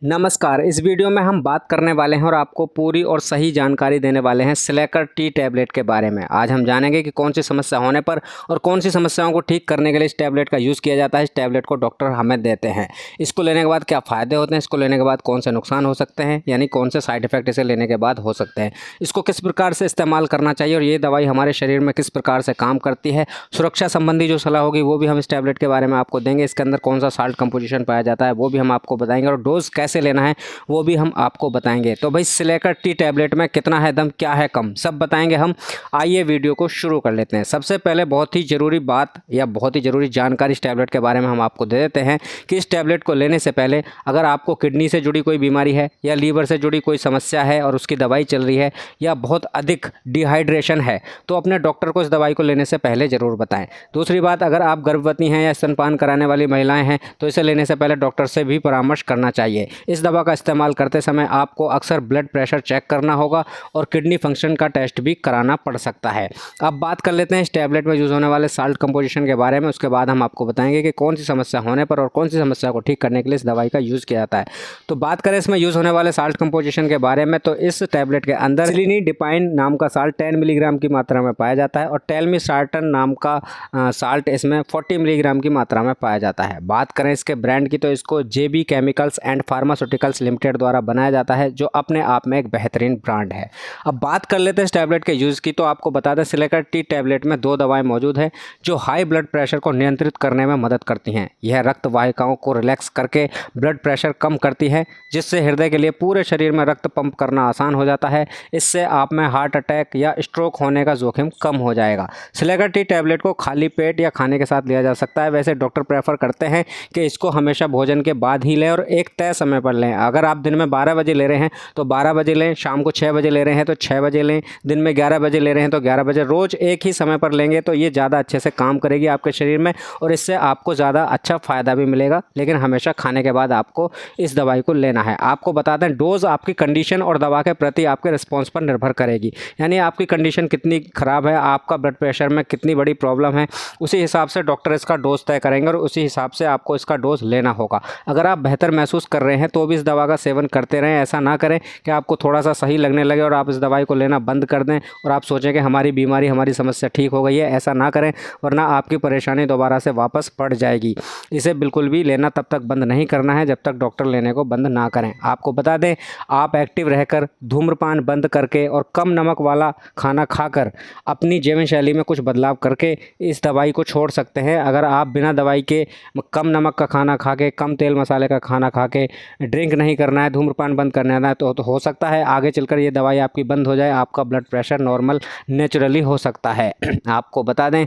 नमस्कार। इस वीडियो में हम बात करने वाले हैं और आपको पूरी और सही जानकारी देने वाले हैं सिलेकर टी टैबलेट के बारे में। आज हम जानेंगे कि कौन सी समस्या होने पर और कौन सी समस्याओं को ठीक करने के लिए इस टैबलेट का यूज़ किया जाता है। इस टैबलेट को डॉक्टर हमें देते हैं। इसको लेने के बाद क्या फ़ायदे होते हैं, इसको लेने के बाद कौन से नुकसान हो सकते हैं, यानी कौन से साइड इफ़ेक्ट इसे लेने के बाद हो सकते हैं, इसको किस प्रकार से इस्तेमाल करना चाहिए और ये दवाई हमारे शरीर में किस प्रकार से काम करती है। सुरक्षा संबंधी जो सलाह होगी वो भी हम इस टैबलेट के बारे में आपको देंगे। इसके अंदर कौन सा साल्ट कंपोजिशन पाया जाता है वो भी हम आपको बताएंगे और डोज कैसे लेना है वो भी हम आपको बताएंगे। तो भाई सिलेकर टी टैबलेट में कितना है दम, क्या है कम, सब बताएंगे हम। आइए वीडियो को शुरू कर लेते हैं। सबसे पहले बहुत ही ज़रूरी बात या बहुत ही ज़रूरी जानकारी इस टैबलेट के बारे में हम आपको दे देते हैं कि इस टैबलेट को लेने से पहले अगर आपको किडनी से जुड़ी कोई बीमारी है या लीवर से जुड़ी कोई समस्या है और उसकी दवाई चल रही है या बहुत अधिक डिहाइड्रेशन है तो अपने डॉक्टर को इस दवाई को लेने से पहले ज़रूर बताएं। दूसरी बात, अगर आप गर्भवती हैं या स्तनपान कराने वाली महिलाएं हैं तो इसे लेने से पहले डॉक्टर से भी परामर्श करना चाहिए। इस दवा का इस्तेमाल करते समय आपको अक्सर ब्लड प्रेशर चेक करना होगा और किडनी फंक्शन का टेस्ट भी कराना पड़ सकता है। अब बात कर लेते हैं इस टैबलेट में यूज़ होने वाले साल्ट कंपोजिशन के बारे में। उसके बाद हम आपको बताएंगे कि कौन सी समस्या होने पर और कौन सी समस्या को ठीक करने के लिए इस दवाई का यूज़ किया जाता है। तो बात करें इसमें यूज़ होने वाले साल्ट कंपोजिशन के बारे में तो इस टैबलेट के अंदर सिलिनीडिपाइन नाम का साल्ट 10 मिलीग्राम की मात्रा में पाया जाता है और टेलमिसार्टन नाम का साल्ट इसमें 40 मिलीग्राम की मात्रा में पाया जाता है। बात करें इसके ब्रांड की तो इसको जेबी केमिकल्स एंड फार्मास्यूटिकल्स लिमिटेड द्वारा बनाया जाता है, जो अपने आप में एक बेहतरीन ब्रांड है। अब बात कर लेते हैं इस टैबलेट के यूज़ की। तो आपको बता दें सिलेकर टी टैबलेट में 2 दवाएं मौजूद हैं जो हाई ब्लड प्रेशर को नियंत्रित करने में मदद करती हैं। यह रक्त वाहिकाओं को रिलैक्स करके ब्लड प्रेशर कम करती है, जिससे हृदय के लिए पूरे शरीर में रक्त पंप करना आसान हो जाता है। इससे आप में हार्ट अटैक या स्ट्रोक होने का जोखिम कम हो जाएगा। सिलेकर टी टैबलेट को खाली पेट या खाने के साथ लिया जा सकता है। वैसे डॉक्टर प्रेफर करते हैं कि इसको हमेशा भोजन के बाद ही लें और एक तय समय पर लें। अगर आप दिन में 12 बजे ले रहे हैं तो 12 बजे लें, शाम को 6 बजे ले रहे हैं तो 6 बजे लें, दिन में 11 बजे ले रहे हैं तो 11 बजे। रोज़ एक ही समय पर लेंगे तो ये ज़्यादा अच्छे से काम करेगी आपके शरीर में और इससे आपको ज़्यादा अच्छा फ़ायदा भी मिलेगा। लेकिन हमेशा खाने के बाद आपको इस दवाई को लेना है। आपको बता दें डोज़ आपकी कंडीशन और दवा के प्रति आपके रिस्पॉन्स पर निर्भर करेगी। यानी आपकी कंडीशन कितनी ख़राब है, आपका ब्लड प्रेशर में कितनी बड़ी प्रॉब्लम है, उसी हिसाब से डॉक्टर इसका डोज़ तय करेंगे और उसी हिसाब से आपको इसका डोज़ लेना होगा। अगर आप बेहतर महसूस कर रहे हैं तो भी इस दवा का सेवन करते रहें। ऐसा ना करें कि आपको थोड़ा सा सही लगने लगे और आप इस दवाई को लेना बंद कर दें और आप सोचें कि हमारी बीमारी, हमारी समस्या ठीक हो गई है। ऐसा ना करें वरना आपकी परेशानी दोबारा से वापस पड़ जाएगी। इसे बिल्कुल भी लेना तब तक बंद नहीं करना है जब तक डॉक्टर लेने को बंद ना करें। आपको बता दें आप एक्टिव रहकर, धूम्रपान बंद करके और कम नमक वाला खाना खाकर अपनी जीवन शैली में कुछ बदलाव करके इस दवाई को छोड़ सकते हैं। अगर आप बिना दवाई के कम नमक का खाना खा के, कम तेल मसाले का खाना खा के, ड्रिंक नहीं करना है, धूम्रपान बंद करना है तो हो सकता है आगे चलकर ये दवाई आपकी बंद हो जाए, आपका ब्लड प्रेशर नॉर्मल नेचुरली हो सकता है। आपको बता दें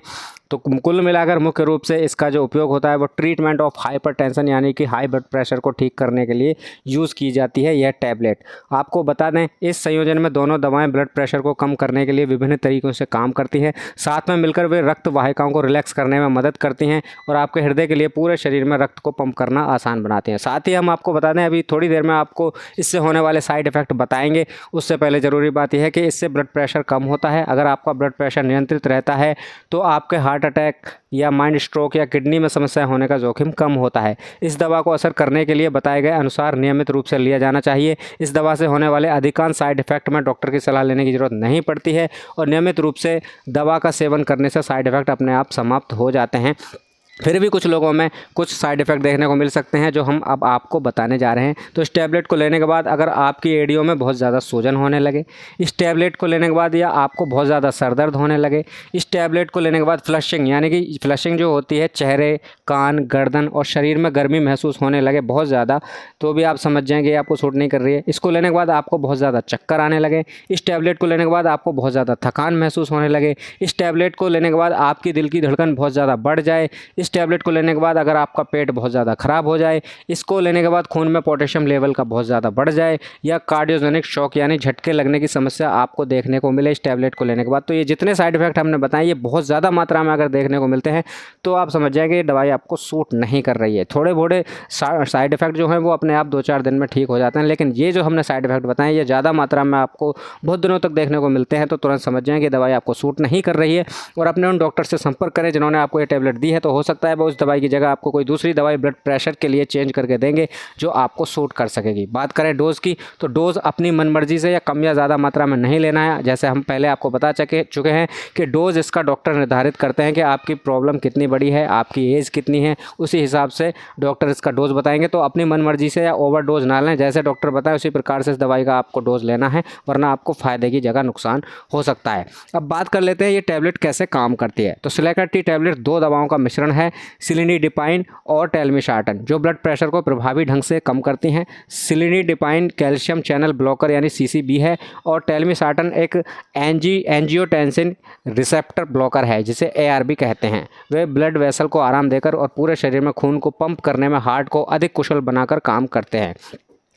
तो कुल मिलाकर मुख्य रूप से इसका जो उपयोग होता है वो ट्रीटमेंट ऑफ हाइपरटेंशन यानी कि हाई ब्लड प्रेशर को ठीक करने के लिए यूज़ की जाती है यह टैबलेट। आपको बता दें इस संयोजन में दोनों दवाएं ब्लड प्रेशर को कम करने के लिए विभिन्न तरीकों से काम करती हैं। साथ में मिलकर वे रक्त वाहिकाओं को रिलैक्स करने में मदद करती हैं और आपके हृदय के लिए पूरे शरीर में रक्त को पंप करना आसान बनाती हैं। साथ ही हम आपको बता दें अभी थोड़ी देर में आपको इससे होने वाले साइड इफ़ेक्ट बताएंगे। उससे पहले ज़रूरी बात यह है कि इससे ब्लड प्रेशर कम होता है। अगर आपका ब्लड प्रेशर नियंत्रित रहता है तो आपके हार्ट अटैक या माइंड स्ट्रोक या किडनी में समस्या होने का जोखिम कम होता है। इस दवा को असर करने के लिए बताए गए अनुसार नियमित रूप से लिया जाना चाहिए। इस दवा से होने वाले अधिकांश साइड इफ़ेक्ट में डॉक्टर की सलाह लेने की ज़रूरत नहीं पड़ती है और नियमित रूप से दवा का सेवन करने से साइड इफ़ेक्ट अपने आप समाप्त हो जाते हैं। फिर भी कुछ लोगों में कुछ साइड इफ़ेक्ट देखने को मिल सकते हैं जो हम अब आपको बताने जा रहे हैं। तो इस टैबलेट को लेने के बाद अगर आपकी एड़ियों में बहुत ज़्यादा सूजन होने लगे, इस टैबलेट को लेने के बाद या आपको बहुत ज़्यादा सर दर्द होने लगे, इस टैबलेट को लेने के बाद फ्लशिंग यानी कि फ्लशिंग जो होती है चेहरे, कान, गर्दन और शरीर में गर्मी महसूस होने लगे बहुत ज़्यादा, तो भी आप समझ जाएंगे आपको सूट नहीं कर रही है। इसको लेने के बाद आपको बहुत ज़्यादा चक्कर आने लगे, इस टैबलेट को लेने के बाद आपको बहुत ज़्यादा थकान महसूस होने लगे, इस टैबलेट को लेने के बाद आपकी दिल की धड़कन बहुत ज़्यादा बढ़ जाए, इस टैबलेट को लेने के बाद अगर आपका पेट बहुत ज़्यादा ख़राब हो जाए, इसको लेने के बाद खून में पोटेशियम लेवल का बहुत ज़्यादा बढ़ जाए या कार्डियोजेनिक शॉक यानी झटके लगने की समस्या आपको देखने को मिले इस टैबलेट को लेने के बाद, तो ये जितने साइड इफ़ेक्ट हमने बताए ये बहुत ज़्यादा मात्रा में अगर देखने को मिलते हैं तो आप समझ जाएंगे ये दवाई आपको सूट नहीं कर रही है। थोड़े बड़े साइड इफ़ेक्ट जो हैं वो अपने आप 2-4 दिन में ठीक हो जाते हैं, लेकिन ये जो हमने साइड इफ़ेक्ट बताएं ये ज़्यादा मात्रा में आपको बहुत दिनों तक देखने को मिलते हैं, तो तुरंत समझ जाएं कि दवाई आपको सूट नहीं कर रही है और अपने उन डॉक्टर से संपर्क करें जिन्होंने आपको ये टैबलेट दी है। तो हो सकता सकता है वो उस दवाई की जगह आपको कोई दूसरी दवाई ब्लड प्रेशर के लिए चेंज करके देंगे जो आपको सूट कर सकेगी। बात करें डोज़ की, तो डोज़ अपनी मनमर्जी से या कम या ज़्यादा मात्रा में नहीं लेना है। जैसे हम पहले आपको बता चुके हैं कि डोज़ इसका डॉक्टर निर्धारित करते हैं कि आपकी प्रॉब्लम कितनी बड़ी है, आपकी एज कितनी है, उसी हिसाब से डॉक्टर इसका डोज़ बताएंगे। तो अपनी मनमर्जी से या ओवर डोज ना लें, जैसे डॉक्टर बताए उसी प्रकार से इस दवाई का आपको डोज लेना है, वरना आपको फ़ायदे की जगह नुकसान हो सकता है। अब बात कर लेते हैं ये टैबलेट कैसे काम करती है। तो सिलेका टी टैबलेट 2 दवाओं का मिश्रण है, सिलिनीडिपाइन और टेलमिसार्टन, जो ब्लड प्रेशर को प्रभावी ढंग से कम करती हैं। सिलिनीडिपाइन कैल्शियम चैनल ब्लॉकर यानी सीसीबी है और टेलमिसार्टन एक एंजियोटेंसिन रिसेप्टर ब्लॉकर है जिसे एआरबी कहते हैं। वे ब्लड वेसल को आराम देकर और पूरे शरीर में खून को पंप करने में हार्ट को अधिक कुशल बनाकर काम करते हैं।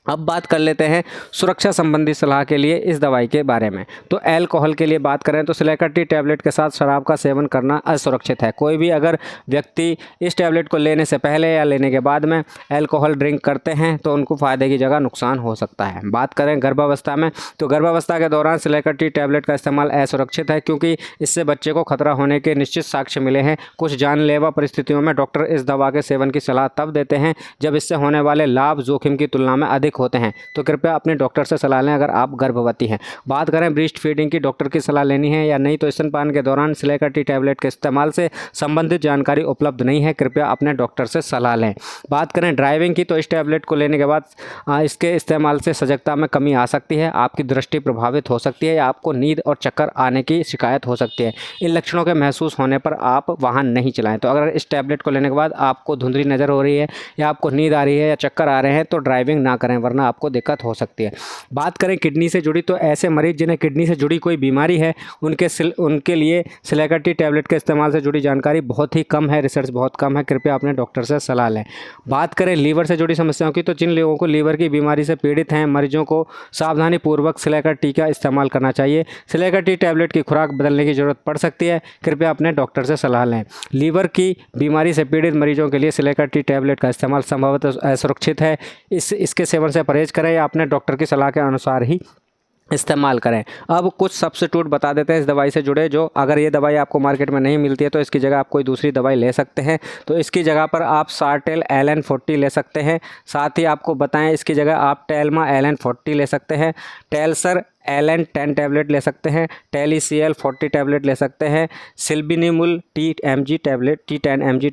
अब बात कर लेते हैं सुरक्षा संबंधी सलाह के लिए इस दवाई के बारे में। तो अल्कोहल के लिए बात करें तो सिलेका टी टैबलेट के साथ शराब का सेवन करना असुरक्षित है। कोई भी अगर व्यक्ति इस टैबलेट को लेने से पहले या लेने के बाद में अल्कोहल ड्रिंक करते हैं तो उनको फ़ायदे की जगह नुकसान हो सकता है। बात करें गर्भावस्था में, तो गर्भावस्था के दौरान सिलेका टी टैबलेट का इस्तेमाल असुरक्षित है क्योंकि इससे बच्चे को खतरा होने के निश्चित साक्ष्य मिले हैं। कुछ जानलेवा परिस्थितियों में डॉक्टर इस दवा के सेवन की सलाह तब देते हैं जब इससे होने वाले लाभ जोखिम की तुलना में अधिक होते हैं। तो कृपया अपने डॉक्टर से सलाह लें अगर आप गर्भवती हैं। बात करें ब्रेस्ट फीडिंग की, डॉक्टर की सलाह लेनी है या नहीं, तो स्तनपान के दौरान सिलेका टी टैबलेट के इस्तेमाल से संबंधित जानकारी उपलब्ध नहीं है, कृपया अपने डॉक्टर से सलाह लें। बात करें ड्राइविंग की, तो इस टैबलेट को लेने के बाद इसके इस्तेमाल से सजगता में कमी आ सकती है, आपकी दृष्टि प्रभावित हो सकती है या आपको नींद और चक्कर आने की शिकायत हो सकती है। इन लक्षणों के महसूस होने पर आप वाहन नहीं चलाएं। तो अगर इस टैबलेट को लेने के बाद आपको धुंधली नज़र हो रही है या आपको नींद आ रही है या चक्कर आ रहे हैं तो ड्राइविंग ना करें, वरना आपको दिक्कत हो सकती है। बात करें किडनी से जुड़ी, तो ऐसे मरीज जिन्हें किडनी से जुड़ी कोई बीमारी है उनके लिए सिलेका टी टैबलेट के इस्तेमाल से जुड़ी जानकारी बहुत ही कम है, रिसर्च बहुत कम है, कृपया अपने डॉक्टर से सलाह लें। बात करें लीवर से जुड़ी समस्याओं की, तो जिन लोगों को लीवर की बीमारी से पीड़ित हैं मरीजों को सावधानी पूर्वक सिलेका टी का इस्तेमाल करना चाहिए। सिलेका टी टैबलेट की खुराक बदलने की जरूरत पड़ सकती है, कृपया अपने डॉक्टर से सलाह लें। लीवर की बीमारी से पीड़ित मरीजों के लिए सिलेका टी टैबलेट का इस्तेमाल संभवतः असुरक्षित है। इसके सेवन से परहेज करें या अपने डॉक्टर की सलाह के अनुसार ही इस्तेमाल करें। अब कुछ सब्स्टिट्यूट बता देते हैं इस दवाई से जुड़े, जो अगर ये दवाई आपको मार्केट में नहीं मिलती है तो इसकी जगह आप कोई दूसरी दवाई ले सकते हैं। तो इसकी जगह पर आप सार्टेल LN40 ले सकते हैं। साथ ही आपको बताएं इसकी जगह आप टेल्मा LN40 ले सकते हैं, टेलसर LN10 टैबलेट ले सकते हैं, टेलीसीएल 40 टैबलेट ले सकते हैं, सिल्बिनिमुल T10 mg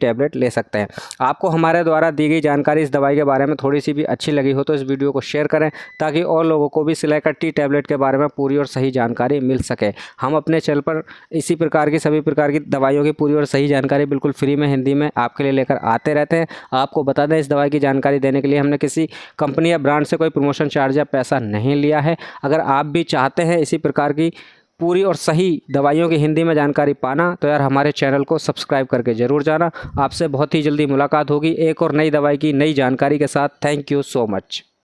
टैबलेट ले सकते हैं। आपको हमारे द्वारा दी गई जानकारी इस दवाई के बारे में थोड़ी सी भी अच्छी लगी हो तो इस वीडियो को शेयर करें ताकि और लोगों को भी सिलेका टी टैबलेट के बारे में पूरी और सही जानकारी मिल सके। हम अपने चैनल पर इसी प्रकार की सभी प्रकार की दवाइयों की पूरी और सही जानकारी बिल्कुल फ्री में हिंदी में आपके लिए लेकर आते रहते हैं। आपको बता दें इस दवाई की जानकारी देने के लिए हमने किसी कंपनी या ब्रांड से कोई प्रमोशन चार्ज या पैसा नहीं लिया है। अगर आप भी चाहते हैं इसी प्रकार की पूरी और सही दवाइयों की हिंदी में जानकारी पाना तो यार हमारे चैनल को सब्सक्राइब करके ज़रूर जाना। आपसे बहुत ही जल्दी मुलाकात होगी एक और नई दवाई की नई जानकारी के साथ। Thank you so much.